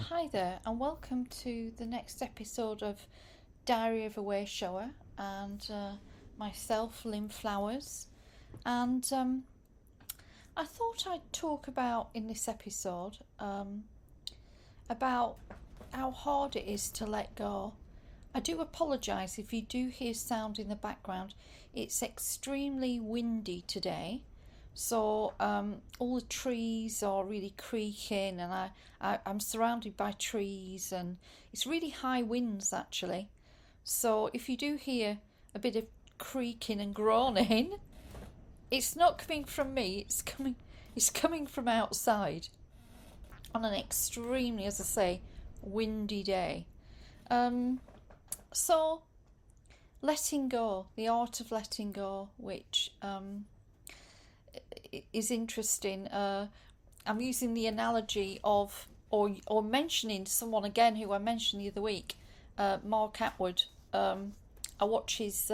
Hi there, and welcome to the next episode of Diary of a Wayshower and myself, Lynn Flowers. And I thought I'd talk about in this episode about how hard it is to let go. I do apologise if you do hear sound in the background. It's extremely windy today, so all the trees are really creaking, and I'm surrounded by trees, and it's really high winds actually. So if you do hear a bit of creaking and groaning, it's not coming from me. It's coming from outside on an extremely, as I say, windy day. Um, so letting go, the art of letting go, which is interesting. I'm using the analogy of, or mentioning someone again who I mentioned the other week, Mark Atwood. I watch his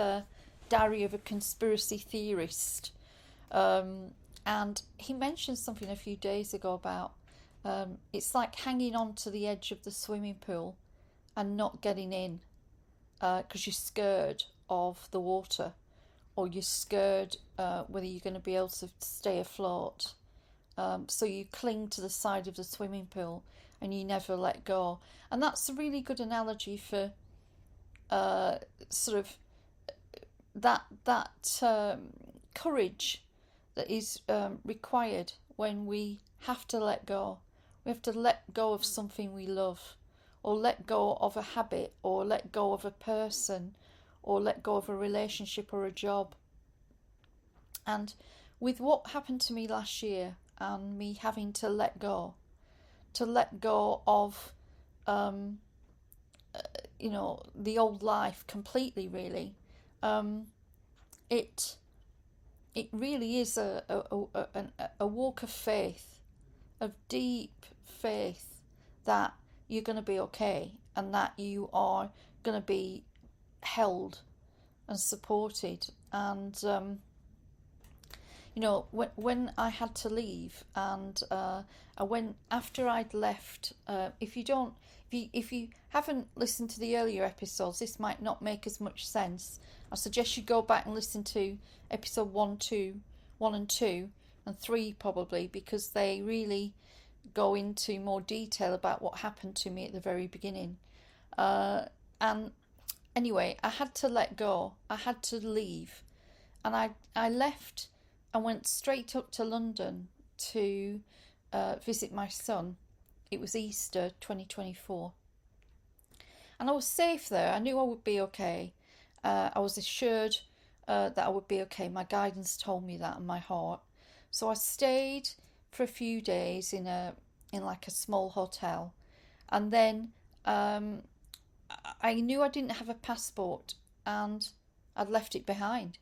Diary of a Conspiracy Theorist, and he mentioned something a few days ago about it's like hanging on to the edge of the swimming pool and not getting in because you're scared of the water, or you're scared whether you're going to be able to stay afloat. So you cling to the side of the swimming pool and you never let go. And that's a really good analogy for sort of that courage that is required when we have to let go. We have to let go of something we love, or let go of a habit, or let go of a person, or let go of a relationship or a job. And with what happened to me last year and me having to let go of, um, the old life completely, really, it it really is a walk of faith, of deep faith that you're going to be okay and that you are going to be held and supported. And when I had to leave, and I went after I'd left. If you haven't listened to the earlier episodes, this might not make as much sense. I suggest you go back and listen to episode 1 and 2, and 3 probably, because they really go into more detail about what happened to me at the very beginning. And anyway, I had to let go. I had to leave, and I left and went straight up to London to visit my son. It was Easter 2024. And I was safe there. I knew I would be okay. I was assured that I would be okay. My guidance told me that in my heart. So I stayed for a few days in like a small hotel. And then I knew I didn't have a passport and I'd left it behind.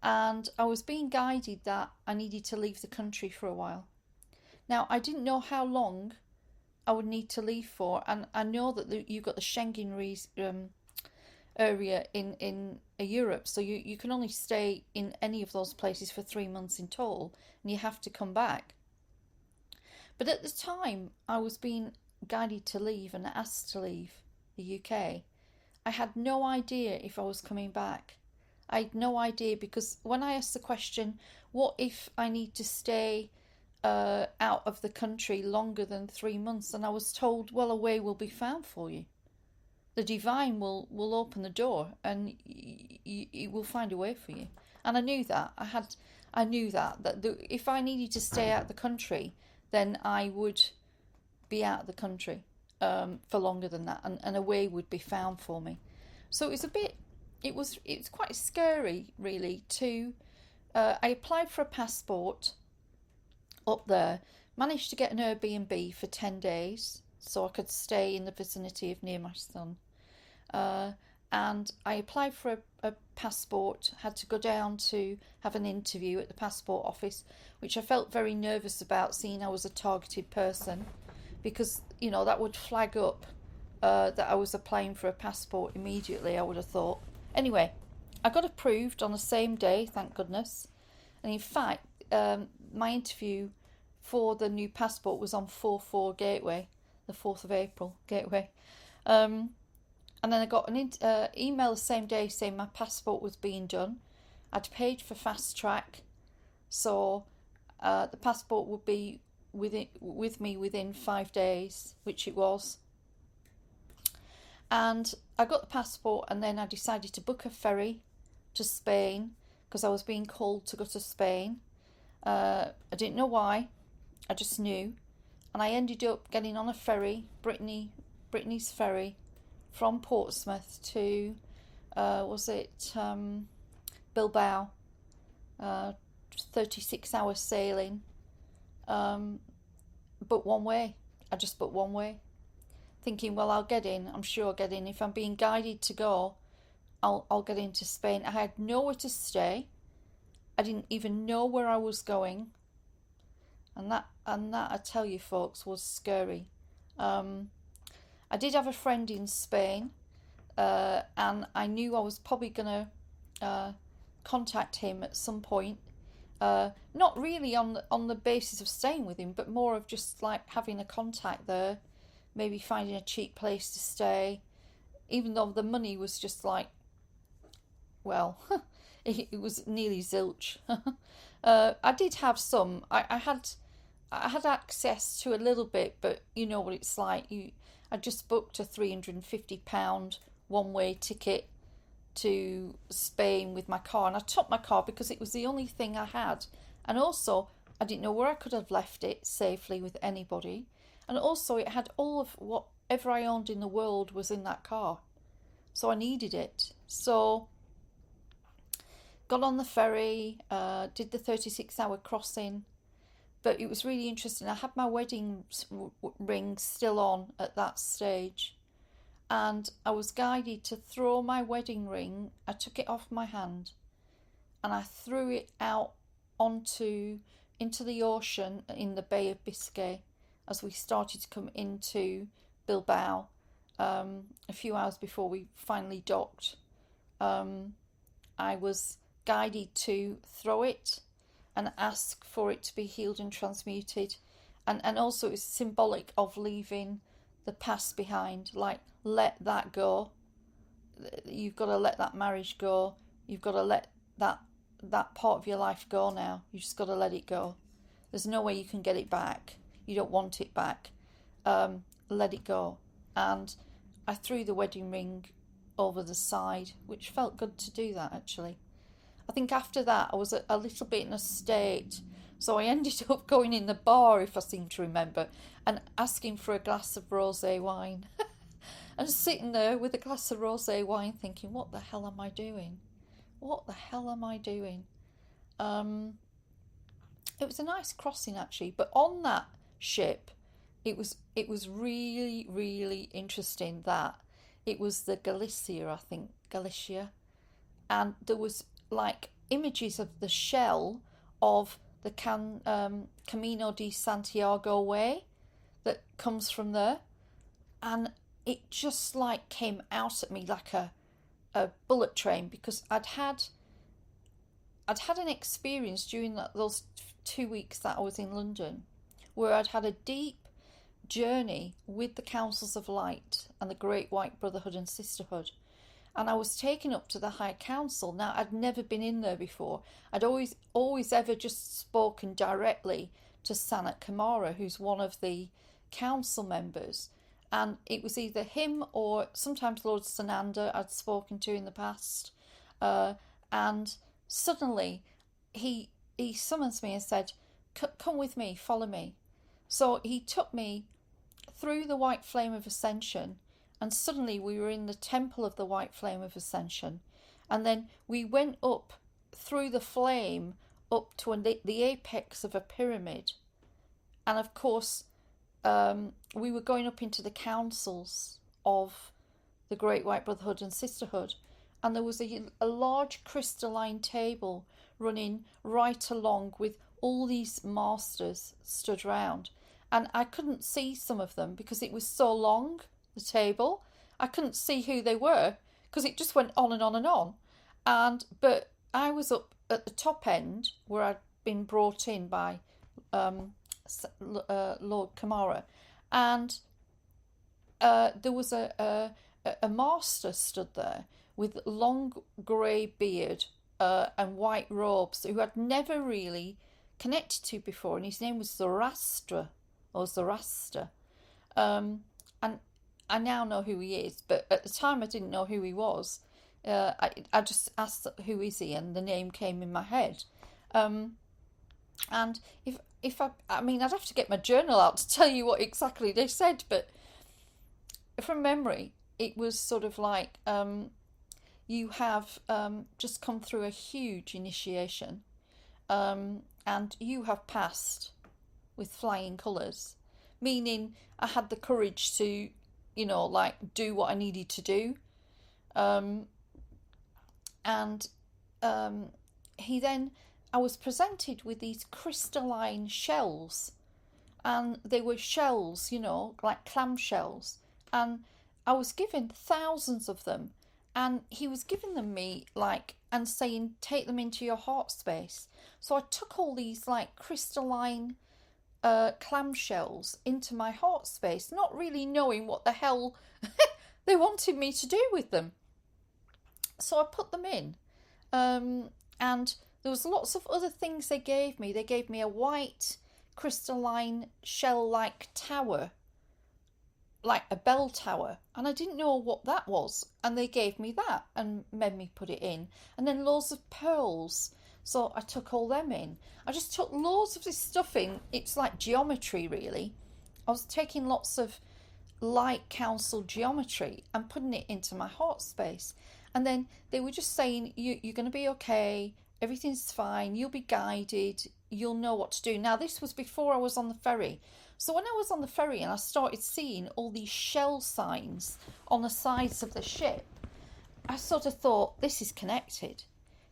And I was being guided that I needed to leave the country for a while. Now, I didn't know how long I would need to leave for, and I know that you've got the Schengen area in Europe, so you can only stay in any of those places for 3 months in total, and you have to come back. But at the time I was being guided to leave and asked to leave the UK, I had no idea if I was coming back. I had no idea, because when I asked the question, what if I need to stay out of the country longer than 3 months, and I was told, well, a way will be found for you. The divine will open the door, and it will find a way for you. And I knew that. I knew that if I needed to stay out of the country, then I would be out of the country for longer than that, and a way would be found for me. So it was quite scary, really. I applied for a passport up there, managed to get an Airbnb for 10 days so I could stay in the vicinity of near my son. And I applied for a passport, had to go down to have an interview at the passport office, which I felt very nervous about, seeing I was a targeted person, because that would flag up that I was applying for a passport immediately, I would have thought. Anyway, I got approved on the same day, thank goodness. And in fact, my interview for the new passport was on 4-4 Gateway. the 4th of April gateway. And then I got an email the same day saying my passport was being done. I'd paid for fast track, so the passport would be with me within 5 days, which it was. And I got the passport, and then I decided to book a ferry to Spain because I was being called to go to Spain. I didn't know why, I just knew. And I ended up getting on a ferry, Brittany's ferry, from Portsmouth to, Bilbao. 36 hours sailing, but one way. I just booked one way, thinking, well, I'll get in. I'm sure I'll get in. If I'm being guided to go, I'll get into Spain. I had nowhere to stay. I didn't even know where I was going, and that I tell you, folks, was scary. I did have a friend in Spain, and I knew I was probably gonna contact him at some point. Not really on the basis of staying with him, but more of just like having a contact there, maybe finding a cheap place to stay, even though the money was just like, well, it was nearly zilch. I did have some. I had access to a little bit, but you know what it's like. I just booked a £350 one-way ticket to Spain with my car, and I took my car because it was the only thing I had, and also I didn't know where I could have left it safely with anybody, and also it had all of whatever I owned in the world was in that car, so I needed it. So got on the ferry, did the 36-hour crossing, but it was really interesting. I had my wedding ring still on at that stage, and I was guided to throw my wedding ring. I took it off my hand and I threw it out into the ocean in the Bay of Biscay as we started to come into Bilbao, a few hours before we finally docked. I was guided to throw it and ask for it to be healed and transmuted, and also it's symbolic of leaving the past behind, like let that go. You've got to let that marriage go. You've got to let that part of your life go now. You just got to let it go. There's no way you can get it back. You don't want it back. Let it go. And I threw the wedding ring over the side, which felt good to do that, actually. I think after that I was a little bit in a state, so I ended up going in the bar, if I seem to remember, and asking for a glass of rosé wine. And sitting there with a glass of rosé wine thinking, what the hell am I doing? What the hell am I doing? It was a nice crossing, actually, but on that ship it was really, really interesting that it was the Galicia, and there was like images of the shell of the Camino de Santiago way that comes from there, and it just like came out at me like a bullet train, because I'd had an experience during those 2 weeks that I was in London where I'd had a deep journey with the Councils of Light and the Great White Brotherhood and Sisterhood, and I was taken up to the High Council. Now, I'd never been in there before. I'd always ever just spoken directly to Sanat Kumara, who's one of the council members, and it was either him or sometimes Lord Sananda I'd spoken to in the past, and suddenly he summons me and said, come with me, follow me. So he took me through the White Flame of Ascension, and suddenly we were in the Temple of the White Flame of Ascension, and then we went up through the flame up to the apex of a pyramid, and of course we were going up into the councils of the Great White Brotherhood and Sisterhood, and there was a large crystalline table running right along with all these masters stood round, and I couldn't see some of them because it was so long, the table. I couldn't see who they were because it just went on and on and on, but I was up at the top end where I'd been brought in by Lord Kamara, and there was a master stood there with long grey beard and white robes who I'd never really connected to before, and his name was Zoroaster or Zoroaster. And I now know who he is, but at the time I didn't know who he was. I just asked who is he, and the name came in my head. And I mean, I'd have to get my journal out to tell you what exactly they said, but from memory, it was sort of like you have just come through a huge initiation, and you have passed with flying colours, meaning I had the courage to, like do what I needed to do. Um, and he then, I was presented with these crystalline shells, and they were shells, like clam shells, and I was given thousands of them, and he was giving them me like and saying take them into your heart space. So I took all these like crystalline clamshells into my heart space, not really knowing what the hell they wanted me to do with them. So I put them in, and there was lots of other things they gave me. They gave me a white crystalline shell-like tower, like a bell tower, and I didn't know what that was, and they gave me that and made me put it in. And then loads of pearls, so I took all them in. I just took loads of this stuff in. It's like geometry, really. I was taking lots of light council geometry and putting it into my heart space. And then they were just saying, you're going to be okay, everything's fine, you'll be guided, you'll know what to do. Now, this was before I was on the ferry. So when I was on the ferry and I started seeing all these shell signs on the sides of the ship, I sort of thought, this is connected.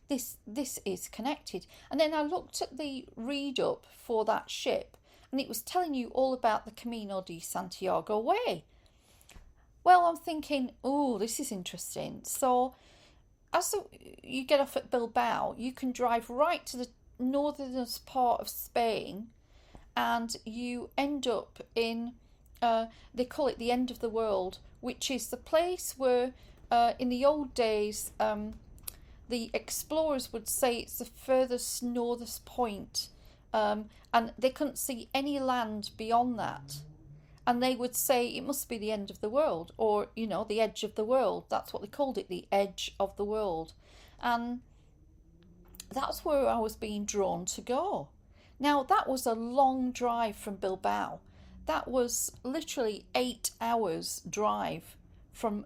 This is connected. And then I looked at the read up for that ship, and it was telling you all about the Camino de Santiago way. Well, I'm thinking, oh, this is interesting. So as you get off at Bilbao, you can drive right to the northernest part of Spain, and you end up in, they call it the end of the world, which is the place where in the old days the explorers would say it's the furthest northest point, and they couldn't see any land beyond that. And they would say it must be the end of the world, or, the edge of the world. That's what they called it, the edge of the world. And that's where I was being drawn to go. Now, that was a long drive from Bilbao. That was literally 8 hours drive from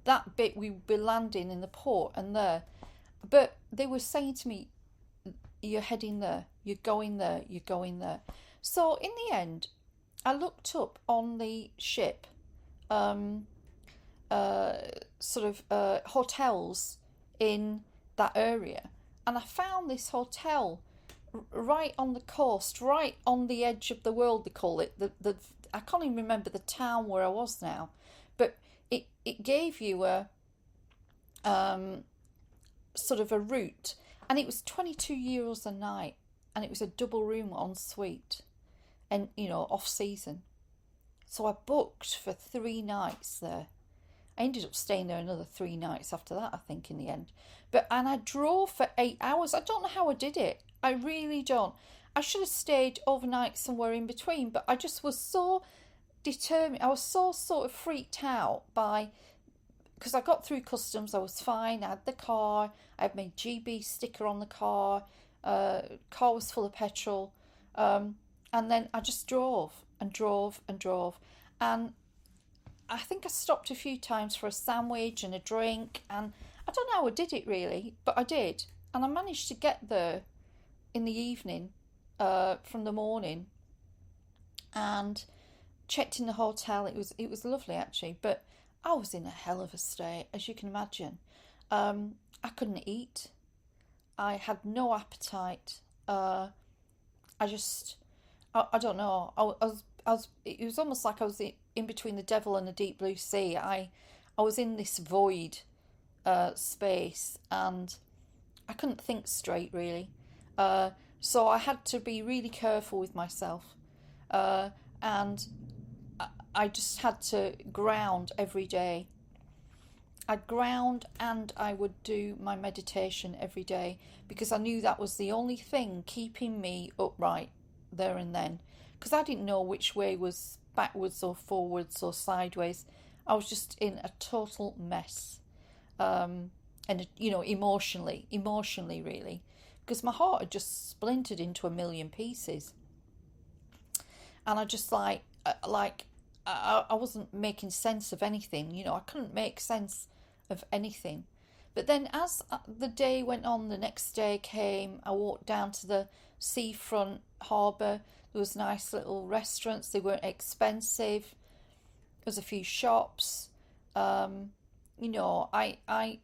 that bit we would be landing in the port and there. But they were saying to me, you're heading there, you're going there, you're going there. So in the end, I looked up on the ship hotels in that area, and I found this hotel right on the coast, right on the edge of the world, they call it. I can't even remember the town where I was now, but it gave you a sort of a route, and it was €22 a night, and it was a double room en suite, and off season. So I booked for 3 nights there. I ended up staying there another 3 nights after that, I think, in the end. And I drove for 8 hours. I don't know how I did it. I really don't. I should have stayed overnight somewhere in between, but I just was so determined. I was so sort of freaked out because I got through customs. I was fine. I had the car. I had my GB sticker on the car. Car was full of petrol. And then I just drove and drove and drove. And I think I stopped a few times for a sandwich and a drink. And I don't know how I did it really, but I did. And I managed to get there in the evening from the morning, and checked in the hotel. It was lovely actually, but I was in a hell of a state, as you can imagine. I couldn't eat. I had no appetite. I don't know. It was almost like I was in between the devil and the deep blue sea. I was in this void space, and I couldn't think straight really. So I had to be really careful with myself, and I just had to ground every day. I'd ground and I would do my meditation every day because I knew that was the only thing keeping me upright there and then. Because I didn't know which way was backwards or forwards or sideways. I was just in a total mess. And emotionally really, because my heart had just splintered into a million pieces, and I just I wasn't making sense of anything. I couldn't make sense of anything. But then, as the day went on, the next day came. I walked down to the seafront harbour. There was nice little restaurants. They weren't expensive. There was a few shops. I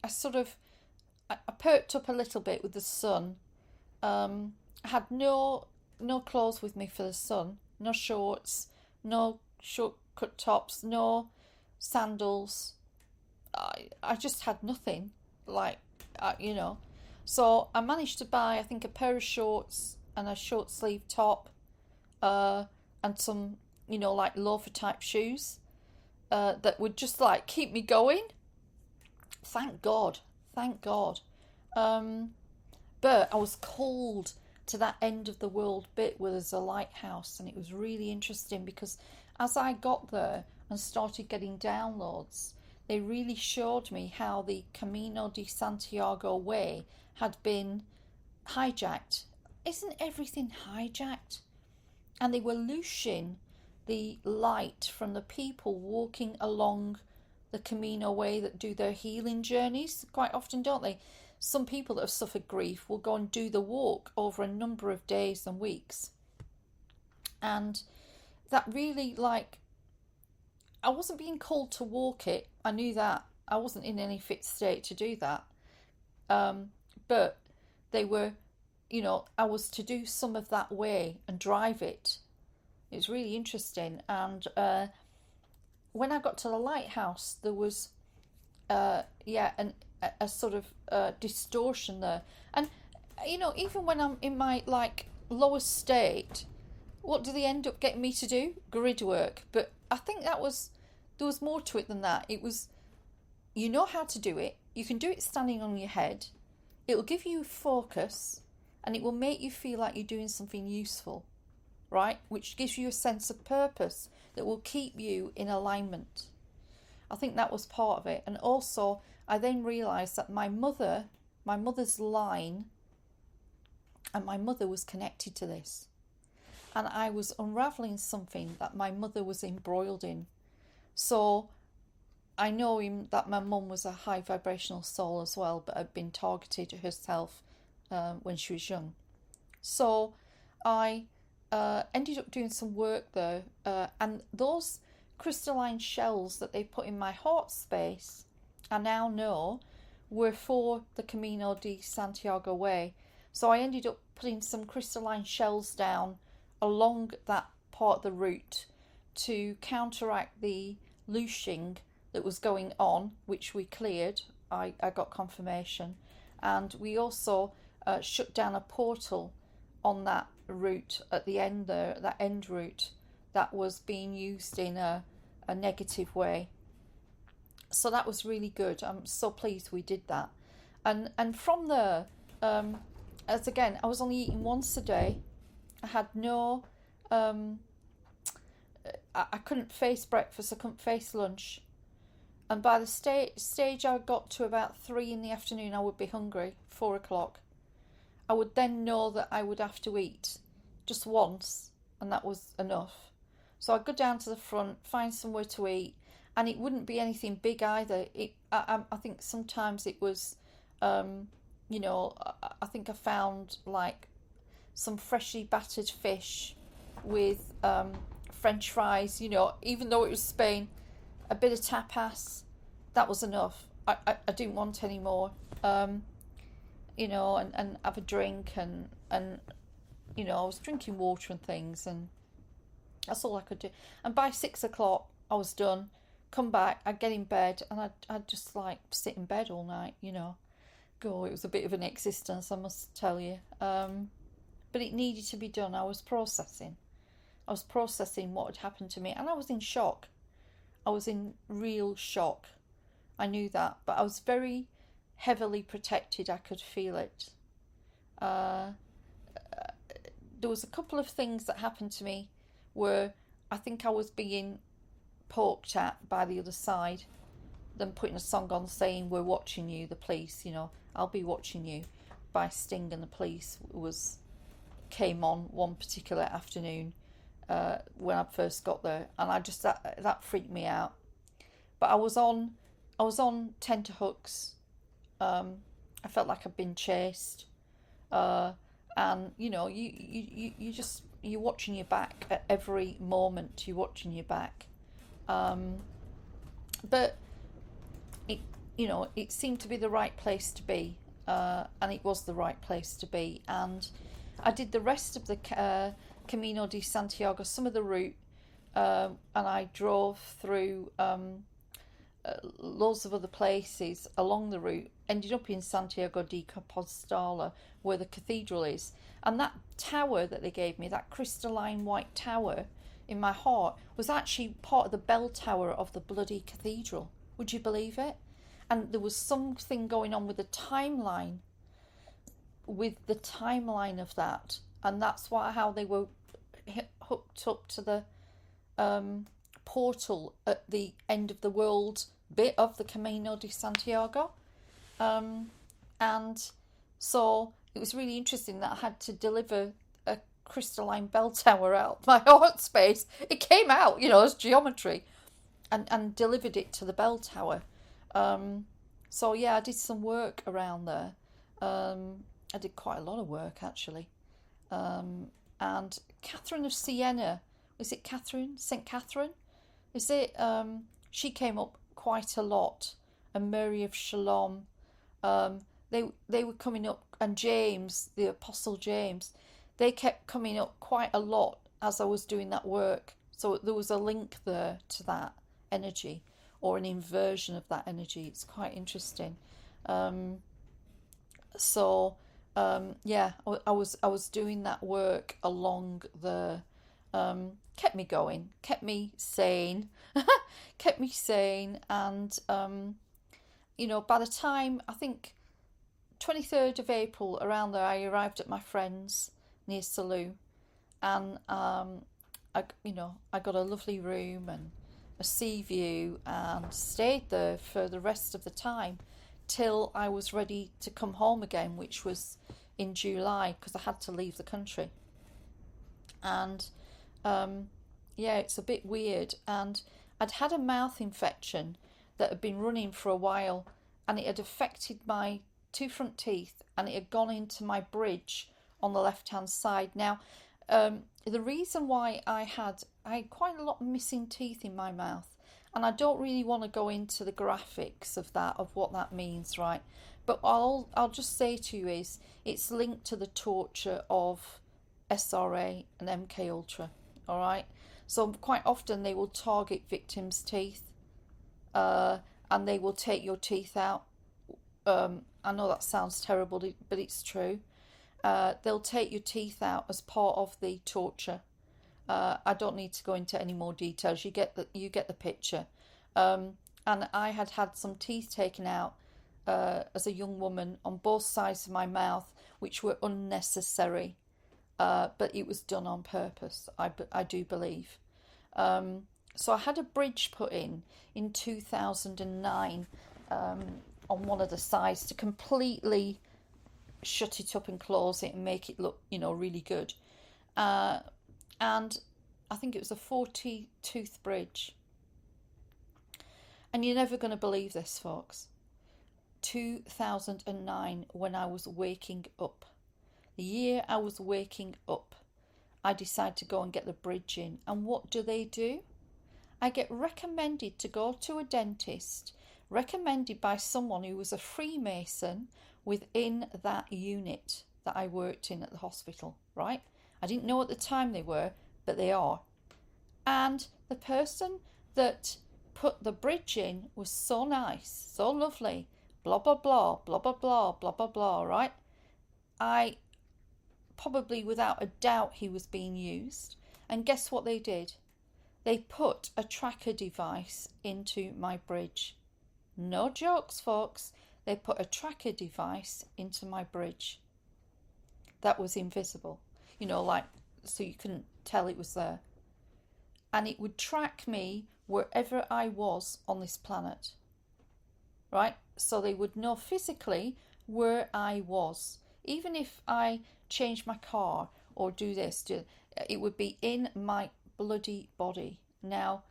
sort of I perked up a little bit with the sun. I had no clothes with me for the sun, no shorts, no short cut tops, no sandals. I just had nothing, like you know. So I managed to buy, I think, a pair of shorts and a short sleeve top, and some, like loafer type shoes, that would just like keep me going. Thank God, thank God. But I was called to that end of the world bit where there's a lighthouse, and it was really interesting because as I got there and started getting downloads, they really showed me how the Camino de Santiago way had been hijacked. Isn't everything hijacked? And they were looshing the light from the people walking along the Camino way that do their healing journeys quite often, don't they? Some people that have suffered grief will go and do the walk over a number of days and weeks. And that really, I wasn't being called to walk it. I knew that. I wasn't in any fit state to do that. But they were, I was to do some of that way and drive it. It was really interesting. And when I got to the lighthouse, there was, a sort of distortion there. And, even when I'm in my, lowest state, what do they end up getting me to do? Grid work. But I think there was more to it than that. It was, you know how to do it. You can do it standing on your head. It will give you focus, and it will make you feel like you're doing something useful, right? Which gives you a sense of purpose that will keep you in alignment. I think that was part of it. And also, I then realised that my mother's line, and my mother was connected to this. And I was unravelling something that my mother was embroiled in. So I know that my mum was a high vibrational soul as well, but had been targeted herself when she was young. So I ended up doing some work there, and those crystalline shells that they put in my heart space, I now know, were for the Camino de Santiago way. So I ended up putting some crystalline shells down along that part of the route to counteract the looshing that was going on, which we cleared. I got confirmation. And we also shut down a portal on that route at the end there, that end route that was being used in a negative way. So that was really good. I'm so pleased we did that. And from there, as again, I was only eating once a day. I had no, I couldn't face breakfast, I couldn't face lunch. And by the stage I got to about 3 in the afternoon, I would be hungry, 4 o'clock. I would then know that I would have to eat just once, and that was enough. So I'd go down to the front, find somewhere to eat, and it wouldn't be anything big either. I think sometimes it was, I think I found some freshly battered fish with French fries, even though it was Spain, a bit of tapas, that was enough. I didn't want any more, and have a drink and I was drinking water and things, and that's all I could do. And by 6 o'clock, I was done, come back, I'd get in bed, and I'd just sit in bed all night, Go, it was a bit of an existence, I must tell you. But it needed to be done. I was processing what had happened to me, and I was in shock. I was in real shock. I knew that, but I was very heavily protected. I could feel it. Uh, there was a couple of things that happened to me where I think I was being poked at by the other side, them putting a song on saying, "We're watching you, the police, I'll be watching you," by Sting, and the police came on one particular afternoon when I first got there, and I just that freaked me out. But I was on tenterhooks. I felt like I'd been chased, uh, and you're watching your back at every moment. You're watching your back, but it seemed to be the right place to be, and it was the right place to be. And I did the rest of the Camino de Santiago, some of the route, and I drove through loads of other places along the route. Ended up in Santiago de Compostela, where the cathedral is, and that tower that they gave me, that crystalline white tower in my heart, was actually part of the bell tower of the bloody cathedral. Would you believe it? And there was something going on with the timeline, of that, and that's how they were hooked up to the portal at the end of the world bit of the Camino de Santiago. And so it was really interesting that I had to deliver a crystalline bell tower out my heart space. It came out, as geometry, and delivered it to the bell tower. So yeah, I did some work around there. I did quite a lot of work, actually. And Catherine of Siena, is it Catherine? St. Catherine? Is it? She came up quite a lot. And Mary of Shalom. They were coming up, and James, the Apostle James, they kept coming up quite a lot as I was doing that work. So there was a link there to that energy, or an inversion of that energy. It's quite interesting. Yeah, I was doing that work along the kept me going, kept me sane, kept me sane, and by the time, I think 23rd of April, around there, I arrived at my friend's near Salou, and I got a lovely room and a sea view, and stayed there for the rest of the time till I was ready to come home again, which was in July, because I had to leave the country. And yeah, it's a bit weird. And I'd had a mouth infection that had been running for a while, and it had affected my two front teeth, and it had gone into my bridge on the left hand side. Now, the reason why I had quite a lot of missing teeth in my mouth, and I don't really want to go into the graphics of what that means, right? But I'll just say to you is it's linked to the torture of SRA and MK Ultra, all right? So quite often they will target victims' teeth, and they will take your teeth out. I know that sounds terrible, but it's true. They'll take your teeth out as part of the torture. I don't need to go into any more details. You get the picture. And I had some teeth taken out as a young woman on both sides of my mouth, which were unnecessary, but it was done on purpose. I do believe. So I had a bridge put in 2009 on one of the sides to completely shut it up and close it and make it look, really good. And I think it was a 40-tooth bridge. And you're never going to believe this, folks. 2009, when I was waking up, the year I was waking up, I decided to go and get the bridge in. And what do? I get recommended to go to a dentist, recommended by someone who was a Freemason within that unit that I worked in at the hospital, right? I didn't know at the time they were, but they are. And the person that put the bridge in was so nice, so lovely, blah, blah, blah, blah, blah, blah, blah, blah, blah, right? I probably, without a doubt, he was being used. And guess what they did? they put a tracker device into my bridge. No jokes, folks. They put a tracker device into my bridge that was invisible, like so you couldn't tell it was there. And it would track me wherever I was on this planet, right? So they would know physically where I was. Even if I change my car or do this, it would be in my bloody body. Now,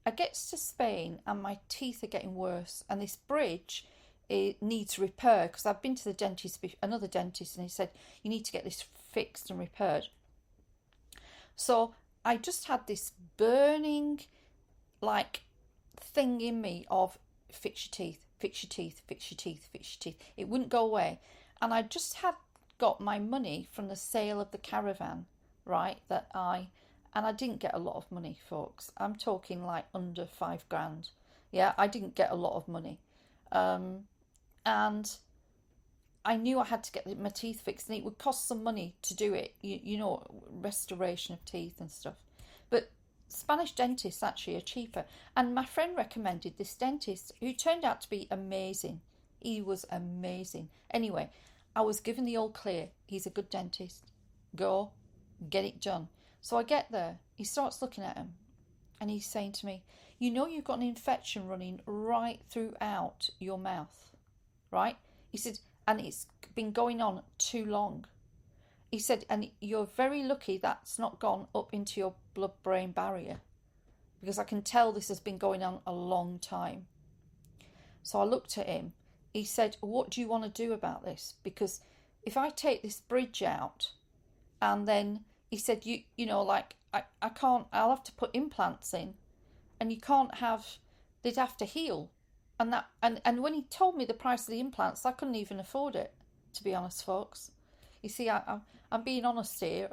I get to Spain and my teeth are getting worse, and this bridge, it needs repair, because I've been to the dentist, another dentist, and he said you need to get this fixed and repaired. So I just had this burning like thing in me of fix your teeth, fix your teeth, fix your teeth, fix your teeth. It wouldn't go away. And I just had got my money from the sale of the caravan, right? And I didn't get a lot of money, folks. I'm talking like under £5,000. Yeah, I didn't get a lot of money. And I knew I had to get my teeth fixed, and it would cost some money to do it, restoration of teeth and stuff. But Spanish dentists actually are cheaper. And my friend recommended this dentist, who turned out to be amazing. He was amazing. Anyway, I was given the all clear. He's a good dentist. Go, get it done. So I get there. He starts looking at him, and he's saying to me, you've got an infection running right throughout your mouth, right? He said, and it's been going on too long. He said, and you're very lucky that's not gone up into your blood-brain barrier, because I can tell this has been going on a long time. So I looked at him. He said, what do you want to do about this? Because if I take this bridge out, and then he said, I can't, I'll have to put implants in, and you can't they'd have to heal. And when he told me the price of the implants, I couldn't even afford it, to be honest, folks. You see, I'm being honest here,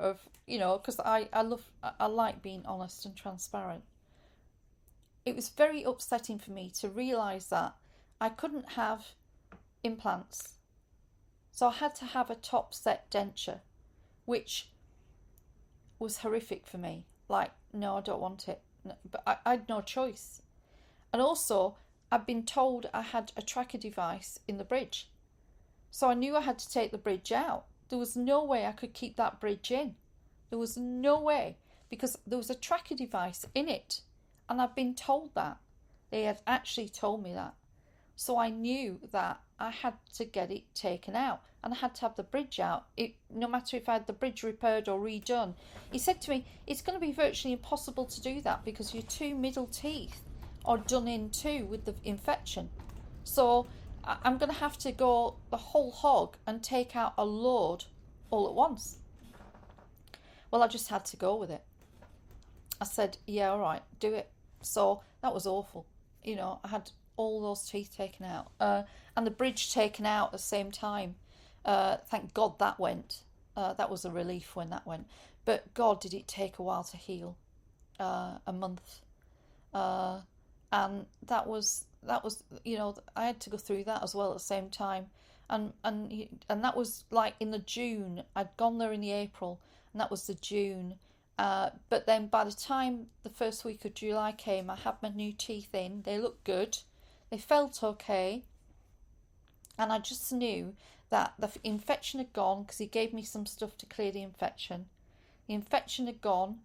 because I like being honest and transparent. It was very upsetting for me to realise that I couldn't have implants. So I had to have a top set denture, which was horrific for me. Like, no, I don't want it. No, but I had no choice. And also, I'd been told I had a tracker device in the bridge. So I knew I had to take the bridge out. There was no way I could keep that bridge in. There was no way, because there was a tracker device in it. And I'd been told that. They had actually told me that. So I knew that I had to get it taken out, and I had to have the bridge out. No matter if I had the bridge repaired or redone. He said to me, it's going to be virtually impossible to do that because your two middle teeth are done in too with the infection. So I'm going to have to go the whole hog and take out a load all at once. Well, I just had to go with it. I said, yeah, all right, do it. So that was awful. I had all those teeth taken out, and the bridge taken out at the same time. Thank God that went. That was a relief when that went. But God, did it take a while to heal? A month. And that was I had to go through that as well at the same time. And that was like in the June. I'd gone there in the April, and that was the June. But then by the time the first week of July came, I had my new teeth in. They looked good. They felt okay. And I just knew that the infection had gone, because he gave me some stuff to clear the infection. The infection had gone,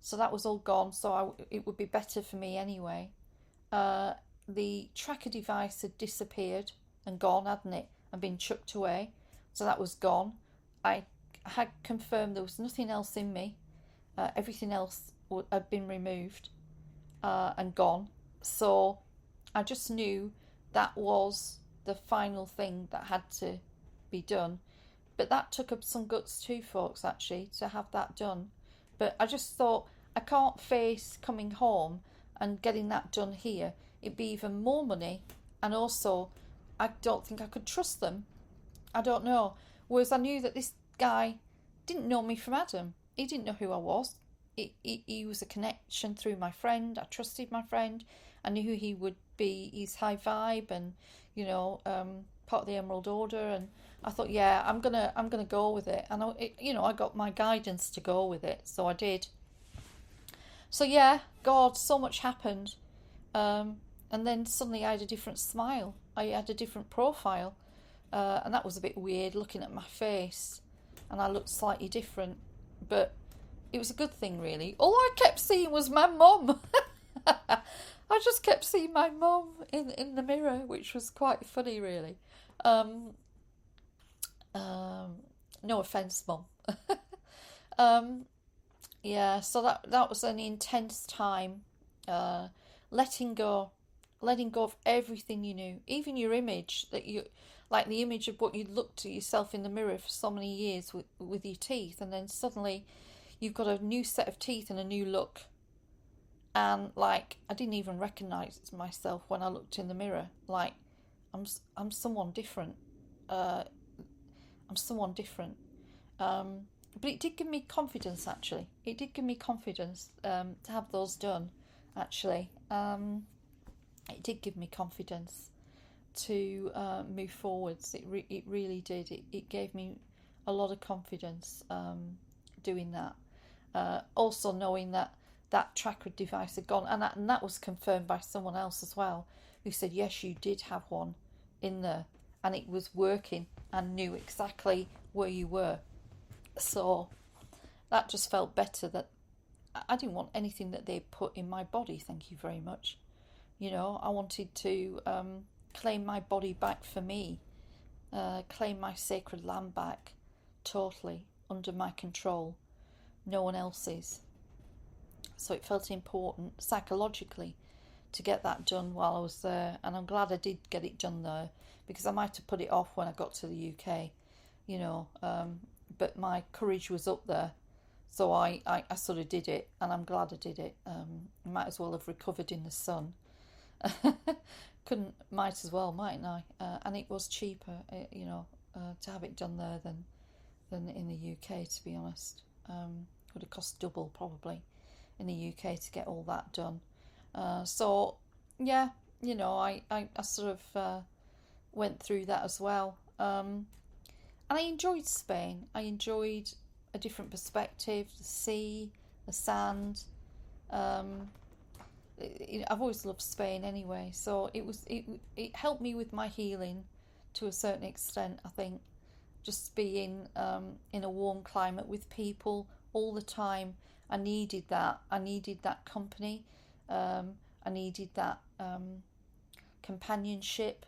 so that was all gone. So it would be better for me anyway. The tracker device had disappeared and gone, hadn't it? And been chucked away. So that was gone. I had confirmed there was nothing else in me. Everything else had been removed and gone. So I just knew that was the final thing that had to be done. But that took up some guts too, folks, actually, to have that done. But I just thought, I can't face coming home and getting that done here. It'd be even more money, and also I don't think I could trust them. I don't know. Whereas I knew that this guy didn't know me from Adam. He didn't know who I was. He was a connection through my friend. I trusted my friend. I knew who he would be. He's high vibe, and part of the Emerald Order. And I thought, yeah, I'm gonna go with it. And I got my guidance to go with it, so I did. So yeah, God, so much happened. Um, and then suddenly I had a different smile. I had a different profile. And that was a bit weird looking at my face. And I looked slightly different. But it was a good thing, really. All I kept seeing was my mum. I just kept seeing my mum in the mirror, which was quite funny, really. Um, um, no offence, mum. Um, yeah, so that was an intense time. Uh, letting go, letting go of everything you knew, even your image that you, like the image of what you looked at yourself in the mirror for so many years with your teeth, and then suddenly you've got a new set of teeth and a new look. And like I didn't even recognize myself when I looked in the mirror. Like I'm someone different. Uh, I'm someone different. Um, but it did give me confidence. Actually, it did give me confidence to have those done. Actually, it did give me confidence to move forwards. It really did. It gave me a lot of confidence doing that. Also knowing that that tracker device had gone, and that was confirmed by someone else as well, who said yes, you did have one in there, and it was working and knew exactly where you were. So that just felt better. That I didn't want anything that they put in my body. Thank you very much. I wanted to claim my body back for me, claim my sacred land back, totally under my control, no one else's. So it felt important psychologically to get that done while I was there, and I'm glad I did get it done there, because I might have put it off when I got to the UK, you know. But my courage was up there, so I sort of did it, and I'm glad I did it. I might as well have recovered in the sun. Might as well, mightn't I? And it was cheaper, to have it done there than in the UK. To be honest, would have cost double probably in the UK to get all that done. So yeah, I sort of went through that as well. And I enjoyed Spain. I enjoyed a different perspective, the sea, the sand. Um, I've always loved Spain anyway, so it helped me with my healing to a certain extent. I think just being in a warm climate with people all the time, I needed that. I needed that company. I needed that companionship,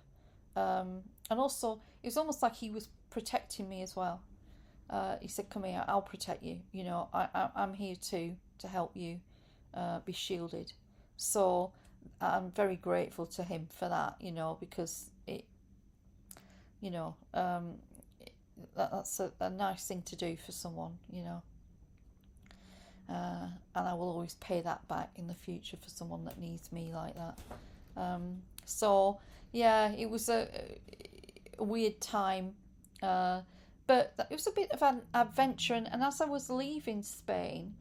and also it was almost like he was protecting me as well. He said, "Come here, I'll protect you. I'm here to help you be shielded." So I'm very grateful to him for that, because you know, um, that's a nice thing to do for someone. And I will always pay that back in the future for someone that needs me like that. So yeah, it was a weird time, but it was a bit of an adventure. And as I was leaving Spain,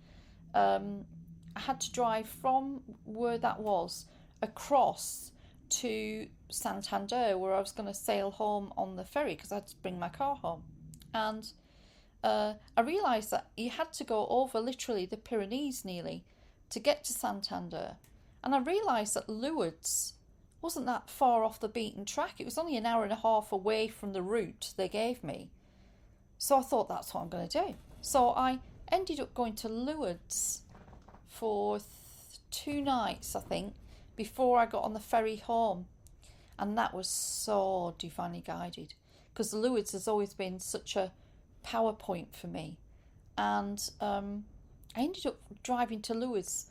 I had to drive from where that was across to Santander, where I was going to sail home on the ferry because I had to bring my car home. And I realised that you had to go over literally the Pyrenees nearly to get to Santander. And I realised that Lourdes wasn't that far off the beaten track. It was only an hour and a half away from the route they gave me. So I thought, that's what I'm going to do. So I ended up going to Lourdes for 2 nights, I think, before I got on the ferry home. And that was so divinely guided, because Lourdes has always been such a PowerPoint for me. And I ended up driving to Lourdes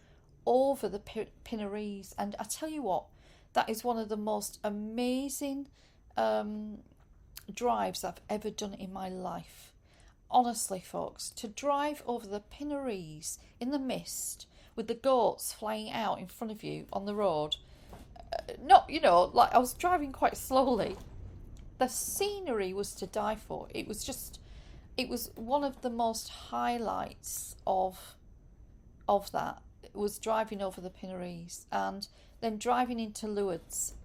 over the Pyrenees. And I tell you what, that is one of the most amazing drives I've ever done in my life. Honestly, folks, to drive over the Pyrenees in the mist with the goats flying out in front of you on the road, not, like I was driving quite slowly. The scenery was to die for. It was one of the most highlights of that. It was driving over the Pyrenees and then driving into Lourdes.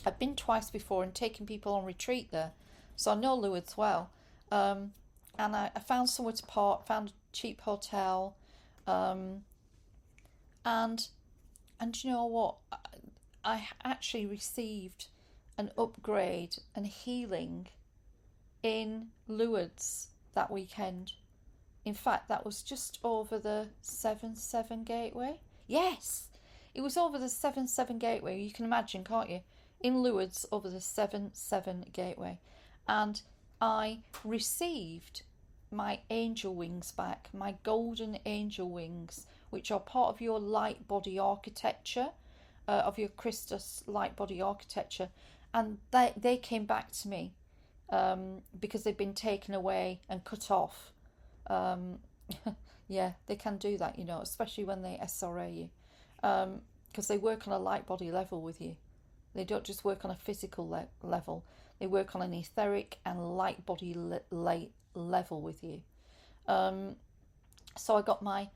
I've been twice before and taken people on retreat there, so I know Lourdes well. And I found somewhere to park, found a cheap hotel, And and you know what? I actually received an upgrade and healing in Lourdes that weekend. In fact, that was just over the 7-7 gateway. Yes, it was over the 7-7 gateway. You can imagine, can't you? In Lourdes, over the 7-7 gateway. And I received my angel wings back, my golden angel wings, which are part of your light body architecture, of your Christus light body architecture. And they came back to me because they've been taken away and cut off. Um, yeah, they can do that, especially when they SRA you, because they work on a light body level with you. They don't just work on a physical level; they work on an etheric and light body level with you. So I got my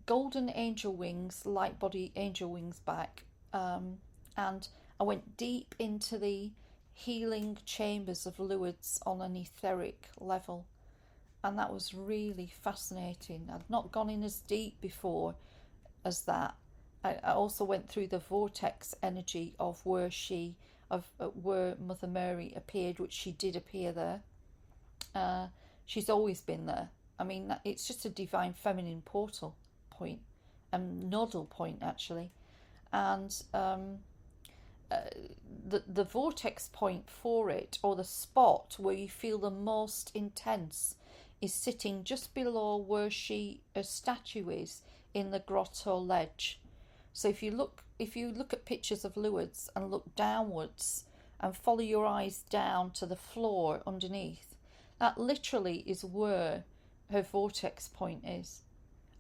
golden angel wings, light body angel wings back, and I went deep into the healing chambers of Lourdes on an etheric level. And that was really fascinating. I'd not gone in as deep before as that. I also went through the vortex energy of where Mother Mary appeared, which she did appear there. She's always been there. I mean, it's just a divine feminine portal point, nodal point actually, and the vortex point for it, or the spot where you feel the most intense, is sitting just below where her statue is in the grotto ledge. So if you look at pictures of Lourdes and look downwards and follow your eyes down to the floor underneath, that literally is where her vortex point is,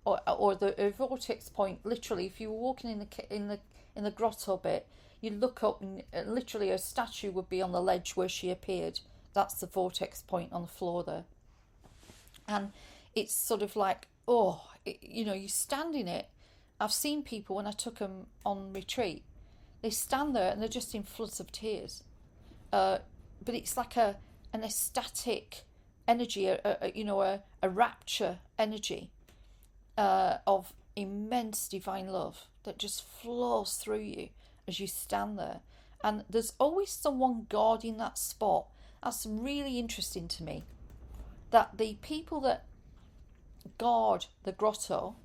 or her vortex point. Literally, if you were walking in the grotto bit, you look up and literally her statue would be on the ledge where she appeared. That's the vortex point on the floor there. And it's sort of like, you stand in it. I've seen people when I took them on retreat, they stand there and they're just in floods of tears. But it's like an ecstatic energy, a rapture energy of immense divine love that just flows through you as you stand there. And there's always someone guarding that spot. That's really interesting to me. That the people that guard the grotto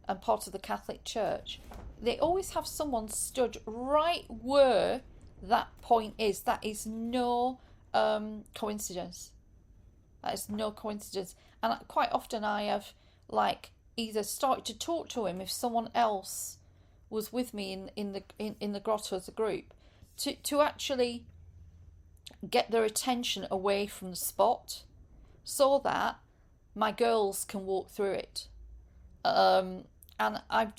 and part of the Catholic Church, they always have someone stood right where that point is. That is no coincidence. That is no coincidence. And quite often I have either started to talk to him if someone else was with me in the grotto as a group, to actually get their attention away from the spot, so that my girls can walk through it. And I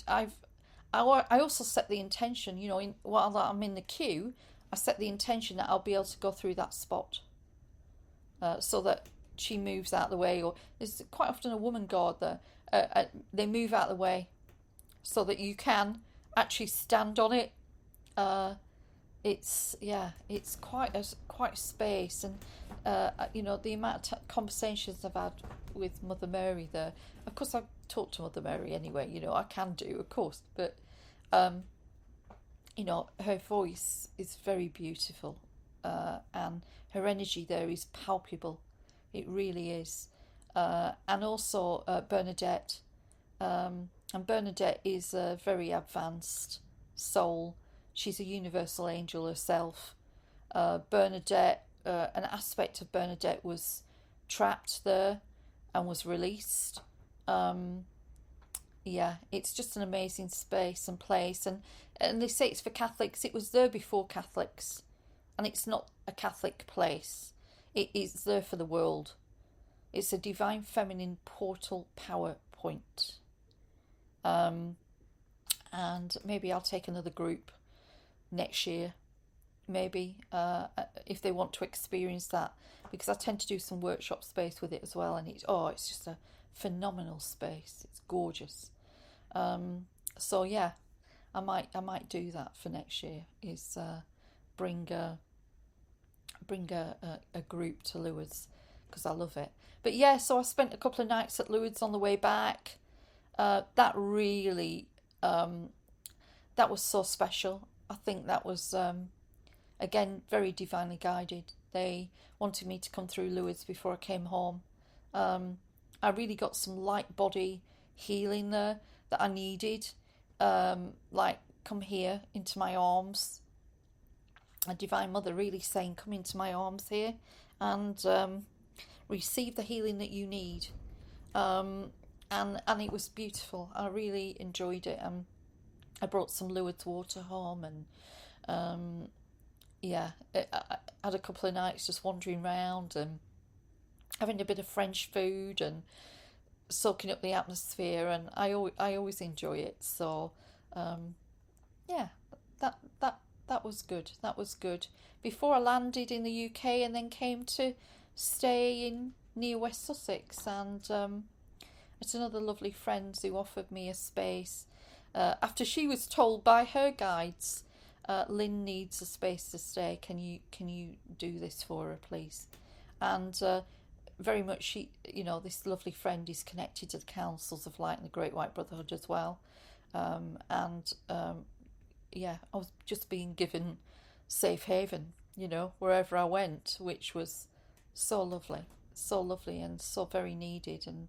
also set the intention, while I'm in the queue, I set the intention that I'll be able to go through that spot, so that she moves out of the way. Or there's quite often a woman guard there. They move out of the way so that you can actually stand on it. It's quite space, and the amount of conversations I've had with Mother Mary there. Of course, I've talked to Mother Mary anyway. I can do, of course, but her voice is very beautiful, and her energy there is palpable. It really is. And also Bernadette, and Bernadette is a very advanced soul. She's a universal angel herself. Bernadette, an aspect of Bernadette was trapped there and was released. It's just an amazing space and place. And they say it's for Catholics. It was there before Catholics. And it's not a Catholic place. It is there for the world. It's a divine feminine portal power point. And maybe I'll take another group next year, maybe, if they want to experience that, because I tend to do some workshop space with it as well, and it's just a phenomenal space. It's gorgeous. So yeah, I might do that for next year, is bring a group to Lourdes, because I love it. But yeah, so I spent a couple of nights at Lourdes on the way back. That really Um, that was so special. I think that was, again, very divinely guided. They wanted me to come through Lourdes before I came home. Um, I really got some light body healing there that I needed. Like, come here into my arms. A Divine Mother really saying, come into my arms here and receive the healing that you need. Um, and it was beautiful. I really enjoyed it. I brought some Lourdes water home, and yeah, I had a couple of nights just wandering around and having a bit of French food and soaking up the atmosphere, and I always enjoy it. So yeah, that that that was good. That was good. Before I landed in the UK and then came to stay in near West Sussex, and it's another lovely friend who offered me a space after she was told by her guides, Lynn needs a space to stay. Can you do this for her, please? And very much this lovely friend is connected to the Councils of Light and the Great White Brotherhood as well. And yeah, I was just being given safe haven, wherever I went, which was so lovely, and so very needed, and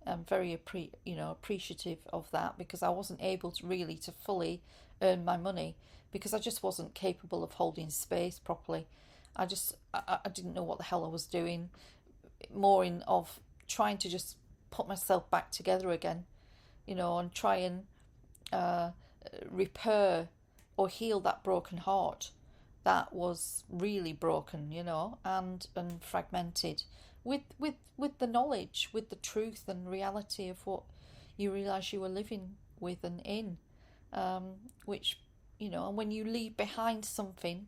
I'm very appreciative of that, because I wasn't able to fully earn my money because I just wasn't capable of holding space properly. I didn't know what the hell I was doing, more in of trying to just put myself back together again, and try and repair or heal that broken heart that was really broken, and fragmented with the knowledge, with the truth and reality of what you realize you were living with and in, which, and when you leave behind something,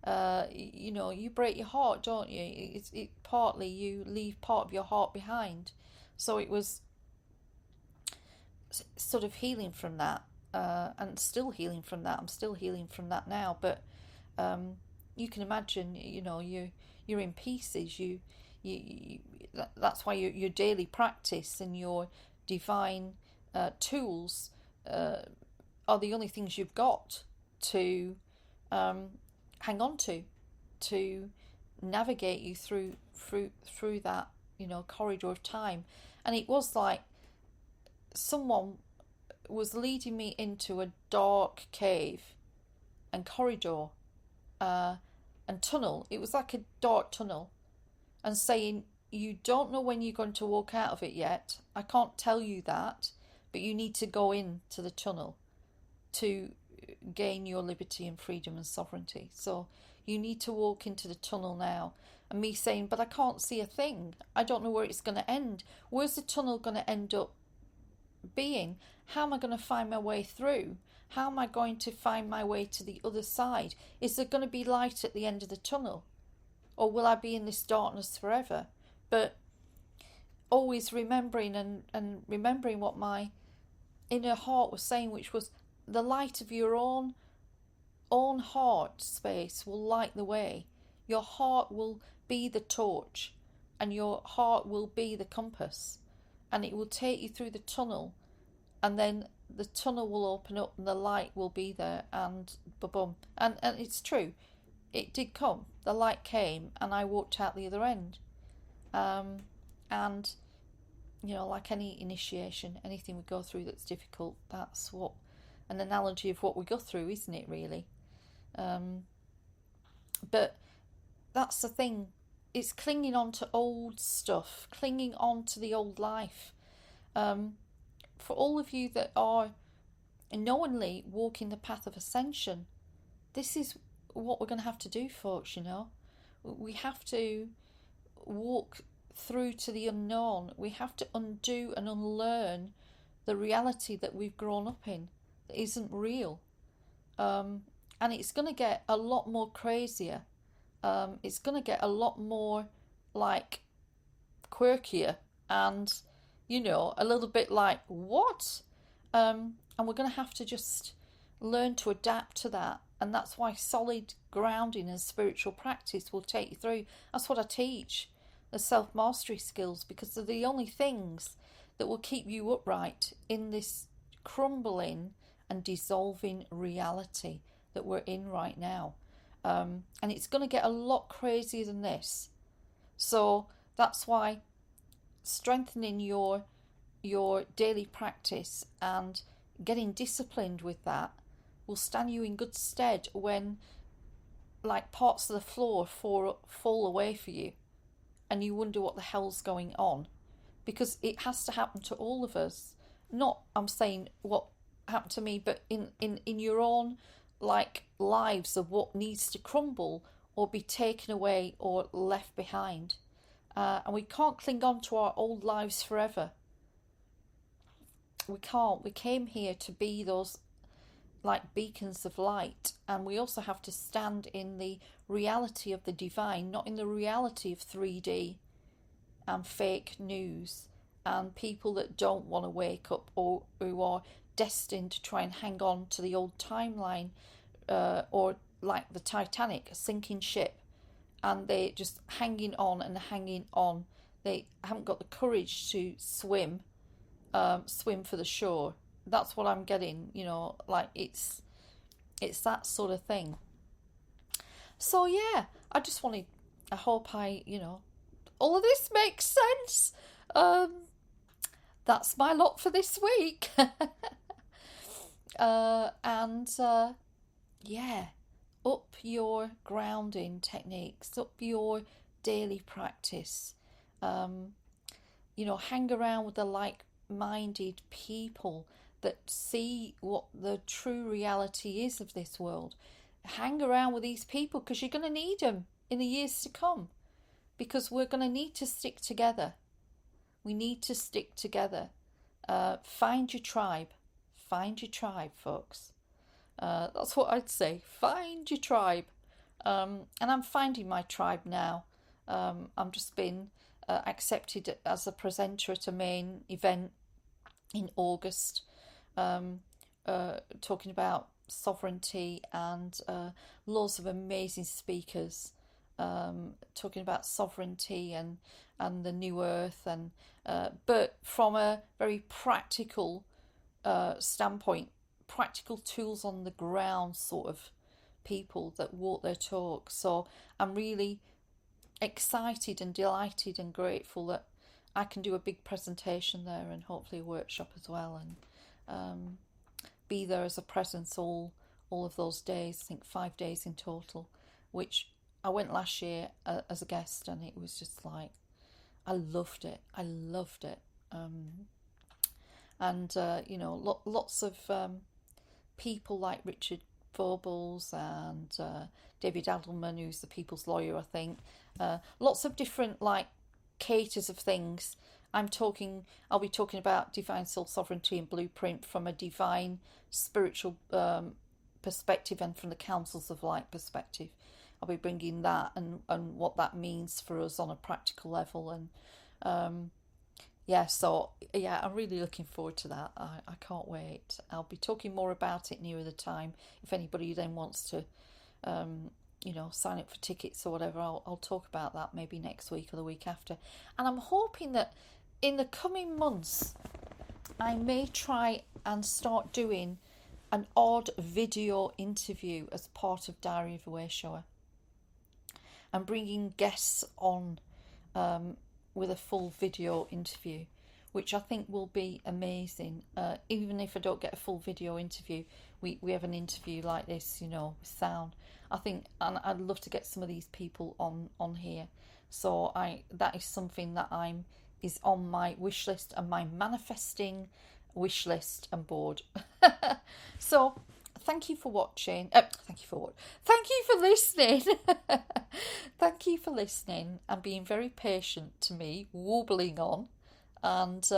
you break your heart, don't you? It partly you leave part of your heart behind. So it was sort of healing from that, and still healing from that. I'm still healing from that now, but you can imagine, you're in pieces. You that's why your daily practice and your divine tools are the only things you've got to hang on to navigate you through that corridor of time. And it was like someone was leading me into a dark cave and corridor and tunnel. It was like a dark tunnel, and saying, you don't know when you're going to walk out of it yet. I can't tell you that, but you need to go into the tunnel to gain your liberty and freedom and sovereignty. So you need to walk into the tunnel now. And me saying, but I can't see a thing. I don't know where it's going to end. Where's the tunnel going to end up being? How am I going to find my way through? How am I going to find my way to the other side? Is there going to be light at the end of the tunnel? Or will I be in this darkness forever? But always remembering and remembering what my inner heart was saying, which was the light of your own heart space will light the way. Your heart will be the torch, and your heart will be the compass, and it will take you through the tunnel, and then the tunnel will open up and the light will be there, and boom. And it's true, it did come. The light came and I walked out the other end. And like any initiation, anything we go through that's difficult, that's what an analogy of what we go through, isn't it, really? But that's the thing. It's clinging on to old stuff, clinging on to the old life. For all of you that are knowingly walking the path of ascension, this is what we're going to have to do, folks. We have to walk through to the unknown. We have to undo and unlearn the reality that we've grown up in that isn't real. And it's going to get a lot more crazier. It's going to get a lot more like quirkier and, a little bit like, what? And we're going to have to just learn to adapt to that. And that's why solid grounding and spiritual practice will take you through. That's what I teach, the self-mastery skills, because they're the only things that will keep you upright in this crumbling and dissolving reality that we're in right now. And it's going to get a lot crazier than this. So that's why strengthening your daily practice and getting disciplined with that will stand you in good stead when like parts of the floor fall away for you and you wonder what the hell's going on, because it has to happen to all of us. Not I'm saying what happened to me, but in your own like lives of what needs to crumble or be taken away or left behind. And we can't cling on to our old lives forever. We can't. We came here to be those like beacons of light, and we also have to stand in the reality of the divine, not in the reality of 3D and fake news and people that don't want to wake up or who are destined to try and hang on to the old timeline, or like the Titanic, a sinking ship, and they're just hanging on and hanging on. They haven't got the courage to swim for the shore. That's what I'm getting, like it's that sort of thing. So yeah, I hope all of this makes sense. That's my lot for this week. And yeah, up your grounding techniques, up your daily practice. Hang around with the like-minded people that see what the true reality is of this world. Hang around with these people because you're going to need them in the years to come, because we're going to need to stick together. We need to stick together. Find your tribe. Find your tribe, folks. That's what I'd say. Find your tribe. And I'm finding my tribe now. I'm just been accepted as a presenter at a main event in August, talking about sovereignty, and loads of amazing speakers talking about sovereignty and the new earth, and but from a very practical standpoint, practical tools on the ground sort of people that walk their talk. So I'm really excited and delighted and grateful that I can do a big presentation there, and hopefully a workshop as well, and be there as a presence all of those days. I think 5 days in total, which I went last year as a guest, and it was just like I loved it. And lots of people like Richard Vobles and David Adelman, who's the People's Lawyer, I think. Lots of different like caters of things. I'll be talking about divine soul sovereignty and blueprint from a divine spiritual perspective, and from the councils of light perspective. I'll be bringing that and what that means for us on a practical level, and I'm really looking forward to that. I can't wait. I'll be talking more about it nearer the time. If anybody then wants to sign up for tickets or whatever, I'll talk about that maybe next week or the week after. And I'm hoping that in the coming months I may try and start doing an odd video interview as part of Diary of a Wayshower, and bringing guests on with a full video interview, which I think will be amazing. Even if I don't get a full video interview, we have an interview like this, with sound. I think, and I'd love to get some of these people on here. So that is something that is on my wish list and my manifesting wish list and board. So thank you for watching. Thank you for listening. Thank you for listening and being very patient to me wobbling on. And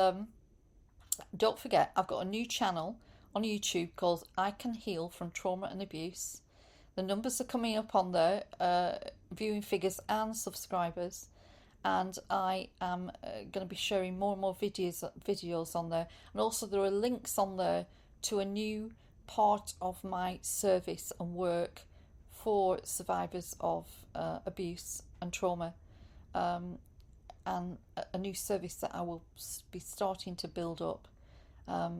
don't forget, I've got a new channel on YouTube called I Can Heal from Trauma and Abuse. The numbers are coming up on there, viewing figures and subscribers. And I am going to be sharing more and more videos on there. And also there are links on there to a new part of my service and work for survivors of abuse and trauma, and a new service that I will be starting to build up.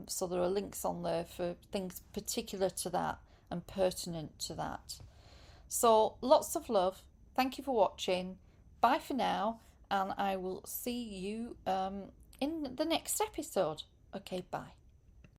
So there are links on there for things particular to that and pertinent to that. So lots of love. Thank you for watching. Bye for now, and I will see you in the next episode. Okay, bye.